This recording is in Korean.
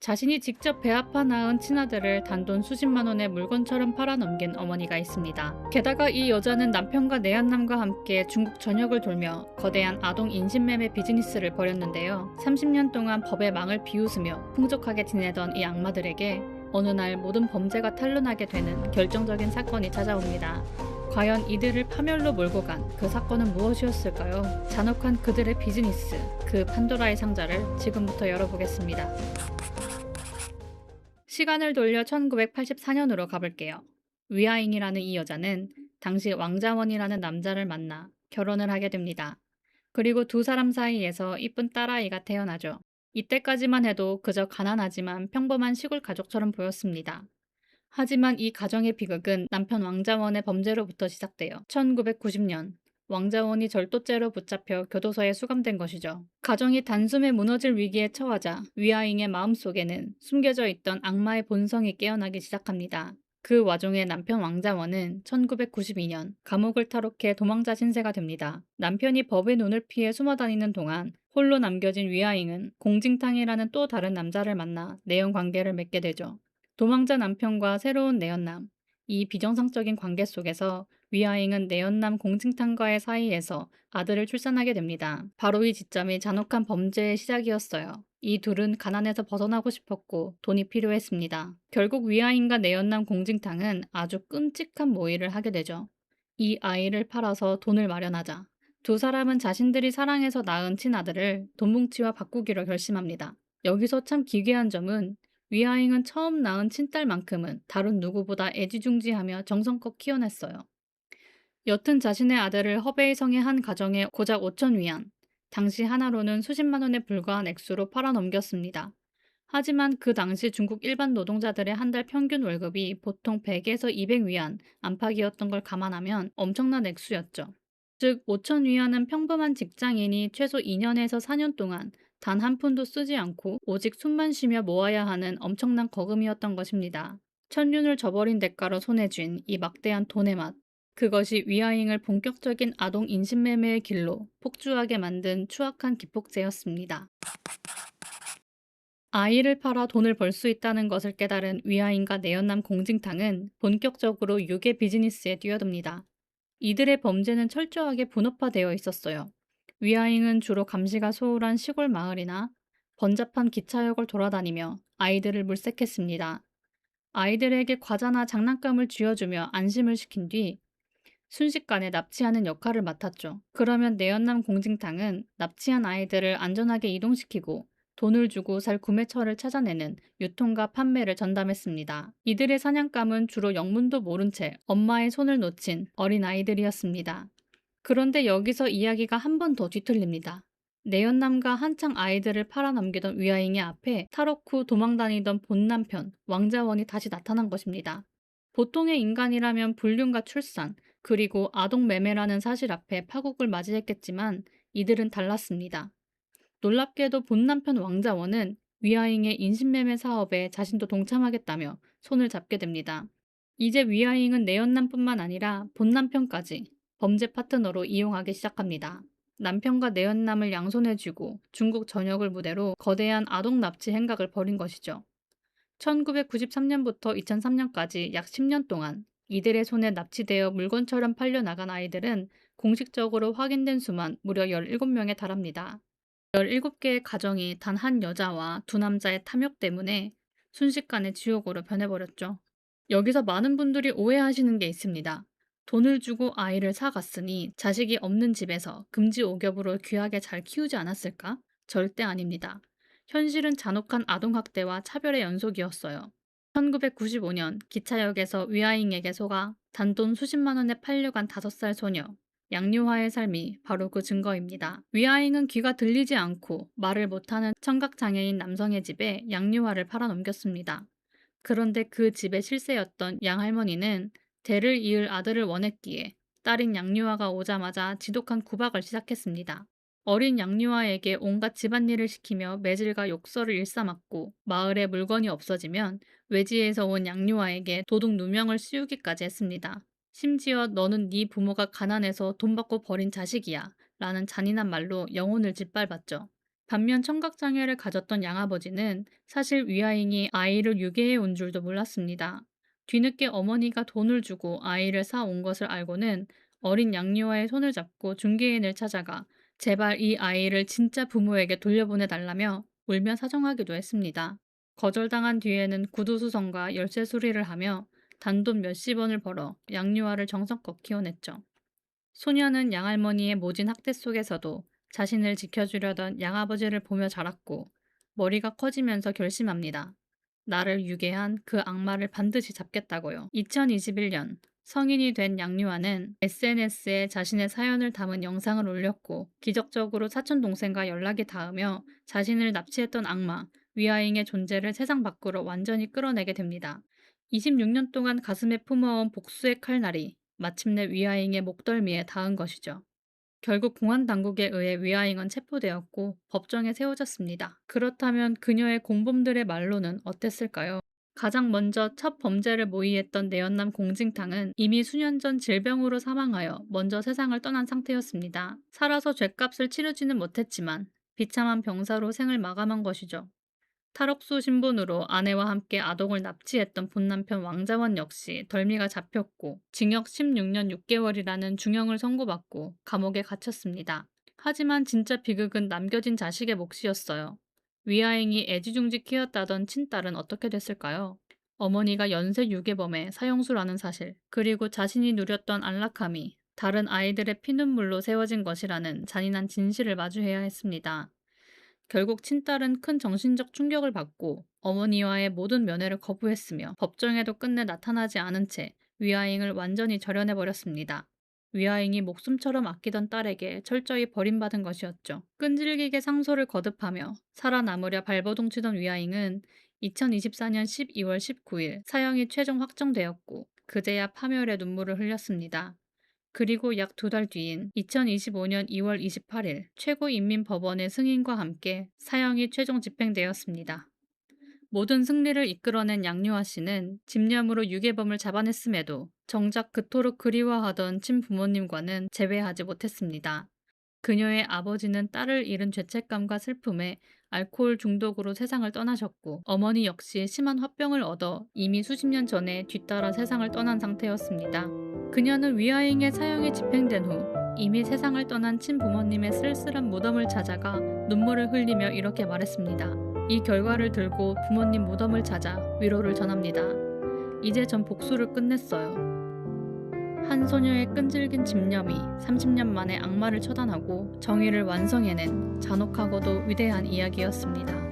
자신이 직접 배아파 낳은 친아들을 단돈 수십만 원의 물건처럼 팔아넘긴 어머니가 있습니다. 게다가 이 여자는 남편과 내한남과 함께 중국 전역을 돌며 거대한 아동 인신매매 비즈니스를 벌였는데요. 30년 동안 법의 망을 비웃으며 풍족하게 지내던 이 악마들에게 어느 날 모든 범죄가 탄로나게 되는 결정적인 사건이 찾아옵니다. 과연 이들을 파멸로 몰고 간 그 사건은 무엇이었을까요? 잔혹한 그들의 비즈니스, 그 판도라의 상자를 지금부터 열어보겠습니다. 시간을 돌려 1984년으로 가볼게요. 위아잉이라는 이 여자는 당시 왕자원이라는 남자를 만나 결혼을 하게 됩니다. 그리고 두 사람 사이에서 이쁜 딸아이가 태어나죠. 이때까지만 해도 그저 가난하지만 평범한 시골 가족처럼 보였습니다. 하지만 이 가정의 비극은 남편 왕자원의 범죄로부터 시작돼요. 1990년 왕자원이 절도죄로 붙잡혀 교도소에 수감된 것이죠. 가정이 단숨에 무너질 위기에 처하자 위아잉의 마음속에는 숨겨져 있던 악마의 본성이 깨어나기 시작합니다. 그 와중에 남편 왕자원은 1992년 감옥을 탈옥해 도망자 신세가 됩니다. 남편이 법의 눈을 피해 숨어다니는 동안 홀로 남겨진 위아잉은 공징탕이라는 또 다른 남자를 만나 내연 관계를 맺게 되죠. 도망자 남편과 새로운 내연남, 이 비정상적인 관계 속에서 위아잉은 내연남 공징탕과의 사이에서 아들을 출산하게 됩니다. 바로 이 지점이 잔혹한 범죄의 시작이었어요. 이 둘은 가난에서 벗어나고 싶었고 돈이 필요했습니다. 결국 위아잉과 내연남 공징탕은 아주 끔찍한 모의를 하게 되죠. 이 아이를 팔아서 돈을 마련하자 두 사람은 자신들이 사랑해서 낳은 친아들을 돈뭉치와 바꾸기로 결심합니다. 여기서 참 기괴한 점은 위아잉은 처음 낳은 친딸만큼은 다른 누구보다 애지중지하며 정성껏 키워냈어요. 여튼 자신의 아들을 허베이 성의 한 가정에 고작 5천 위안, 당시 하나로는 수십만 원에 불과한 액수로 팔아넘겼습니다. 하지만 그 당시 중국 일반 노동자들의 한 달 평균 월급이 보통 100에서 200위안 안팎이었던 걸 감안하면 엄청난 액수였죠. 즉 5천 위안은 평범한 직장인이 최소 2년에서 4년 동안 단 한 푼도 쓰지 않고 오직 숨만 쉬며 모아야 하는 엄청난 거금이었던 것입니다. 천륜을 저버린 대가로 손에 쥔 이 막대한 돈의 맛. 그것이 위아잉을 본격적인 아동 인신매매의 길로 폭주하게 만든 추악한 기폭제였습니다. 아이를 팔아 돈을 벌 수 있다는 것을 깨달은 위아잉과 내연남 공징탕은 본격적으로 유괴 비즈니스에 뛰어듭니다. 이들의 범죄는 철저하게 분업화되어 있었어요. 위아잉은 주로 감시가 소홀한 시골 마을이나 번잡한 기차역을 돌아다니며 아이들을 물색했습니다. 아이들에게 과자나 장난감을 쥐어주며 안심을 시킨 뒤 순식간에 납치하는 역할을 맡았죠. 그러면 내연남 공징탕은 납치한 아이들을 안전하게 이동시키고 돈을 주고 살 구매처를 찾아내는 유통과 판매를 전담했습니다. 이들의 사냥감은 주로 영문도 모른 채 엄마의 손을 놓친 어린 아이들이었습니다. 그런데 여기서 이야기가 한 번 더 뒤틀립니다. 내연남과 한창 아이들을 팔아넘기던 위아잉의 앞에 탈옥 후 도망다니던 본남편 왕자원이 다시 나타난 것입니다. 보통의 인간이라면 불륜과 출산, 그리고 아동 매매라는 사실 앞에 파국을 맞이했겠지만 이들은 달랐습니다. 놀랍게도 본남편 왕자원은 위아잉의 인신매매 사업에 자신도 동참하겠다며 손을 잡게 됩니다. 이제 위아잉은 내연남뿐만 아니라 본남편까지 범죄 파트너로 이용하기 시작합니다. 남편과 내연남을 양손에 쥐고 중국 전역을 무대로 거대한 아동 납치 행각을 벌인 것이죠. 1993년부터 2003년까지 약 10년 동안 이들의 손에 납치되어 물건처럼 팔려나간 아이들은 공식적으로 확인된 수만 무려 17명에 달합니다. 17개의 가정이 단 한 여자와 두 남자의 탐욕 때문에 순식간에 지옥으로 변해버렸죠. 여기서 많은 분들이 오해하시는 게 있습니다. 돈을 주고 아이를 사갔으니 자식이 없는 집에서 금지 오겹으로 귀하게 잘 키우지 않았을까? 절대 아닙니다. 현실은 잔혹한 아동학대와 차별의 연속이었어요. 1995년 기차역에서 위아잉에게 속아 단돈 수십만 원에 팔려간 5살 소녀. 양유화의 삶이 바로 그 증거입니다. 위아잉은 귀가 들리지 않고 말을 못하는 청각장애인 남성의 집에 양유화를 팔아넘겼습니다. 그런데 그 집의 실세였던 양할머니는 대를 이을 아들을 원했기에 딸인 양유화가 오자마자 지독한 구박을 시작했습니다. 어린 양유아에게 온갖 집안일을 시키며 매질과 욕설을 일삼았고 마을에 물건이 없어지면 외지에서 온 양유아에게 도둑 누명을 씌우기까지 했습니다. 심지어 너는 네 부모가 가난해서 돈 받고 버린 자식이야 라는 잔인한 말로 영혼을 짓밟았죠. 반면 청각장애를 가졌던 양아버지는 사실 위아잉이 아이를 유괴해 온 줄도 몰랐습니다. 뒤늦게 어머니가 돈을 주고 아이를 사온 것을 알고는 어린 양녀와의 손을 잡고 중개인을 찾아가 제발 이 아이를 진짜 부모에게 돌려보내달라며 울며 사정하기도 했습니다. 거절당한 뒤에는 구두수선과 열쇠 수리를 하며 단돈 몇십 원을 벌어 양유아를 정성껏 키워냈죠. 소녀는 양할머니의 모진 학대 속에서도 자신을 지켜주려던 양아버지를 보며 자랐고 머리가 커지면서 결심합니다. 나를 유괴한 그 악마를 반드시 잡겠다고요. 2021년 성인이 된 양유아는 SNS에 자신의 사연을 담은 영상을 올렸고 기적적으로 사촌동생과 연락이 닿으며 자신을 납치했던 악마 위아잉의 존재를 세상 밖으로 완전히 끌어내게 됩니다. 26년 동안 가슴에 품어온 복수의 칼날이 마침내 위아잉의 목덜미에 닿은 것이죠. 결국 공안 당국에 의해 위아잉은 체포되었고 법정에 세워졌습니다. 그렇다면 그녀의 공범들의 말로는 어땠을까요? 가장 먼저 첫 범죄를 모의했던 내연남 공징탕은 이미 수년 전 질병으로 사망하여 먼저 세상을 떠난 상태였습니다. 살아서 죗값을 치르지는 못했지만 비참한 병사로 생을 마감한 것이죠. 탈옥수 신분으로 아내와 함께 아동을 납치했던 본남편 왕자원 역시 덜미가 잡혔고 징역 16년 6개월이라는 중형을 선고받고 감옥에 갇혔습니다. 하지만 진짜 비극은 남겨진 자식의 몫이었어요. 위아잉이 애지중지 키웠다던 친딸은 어떻게 됐을까요? 어머니가 연쇄 유괴범의 사형수라는 사실, 그리고 자신이 누렸던 안락함이 다른 아이들의 피눈물로 세워진 것이라는 잔인한 진실을 마주해야 했습니다. 결국 친딸은 큰 정신적 충격을 받고 어머니와의 모든 면회를 거부했으며 법정에도 끝내 나타나지 않은 채 위아잉을 완전히 절연해버렸습니다. 위아잉이 목숨처럼 아끼던 딸에게 철저히 버림받은 것이었죠. 끈질기게 상소를 거듭하며 살아남으려 발버둥 치던 위아잉은 2024년 12월 19일 사형이 최종 확정되었고 그제야 파멸의 눈물을 흘렸습니다. 그리고 약 2달 뒤인 2025년 2월 28일 최고인민법원의 승인과 함께 사형이 최종 집행되었습니다. 모든 승리를 이끌어낸 양유아 씨는 집념으로 유괴범을 잡아냈음에도 정작 그토록 그리워하던 친부모님과는 재회하지 못했습니다. 그녀의 아버지는 딸을 잃은 죄책감과 슬픔에 알코올 중독으로 세상을 떠나셨고 어머니 역시 심한 화병을 얻어 이미 수십 년 전에 뒤따라 세상을 떠난 상태였습니다. 그녀는 위아잉의 사형이 집행된 후 이미 세상을 떠난 친부모님의 쓸쓸한 무덤을 찾아가 눈물을 흘리며 이렇게 말했습니다. 이 결과를 들고 부모님 무덤을 찾아 위로를 전합니다. 이제 전 복수를 끝냈어요. 한 소녀의 끈질긴 집념이 30년 만에 악마를 처단하고 정의를 완성해낸 잔혹하고도 위대한 이야기였습니다.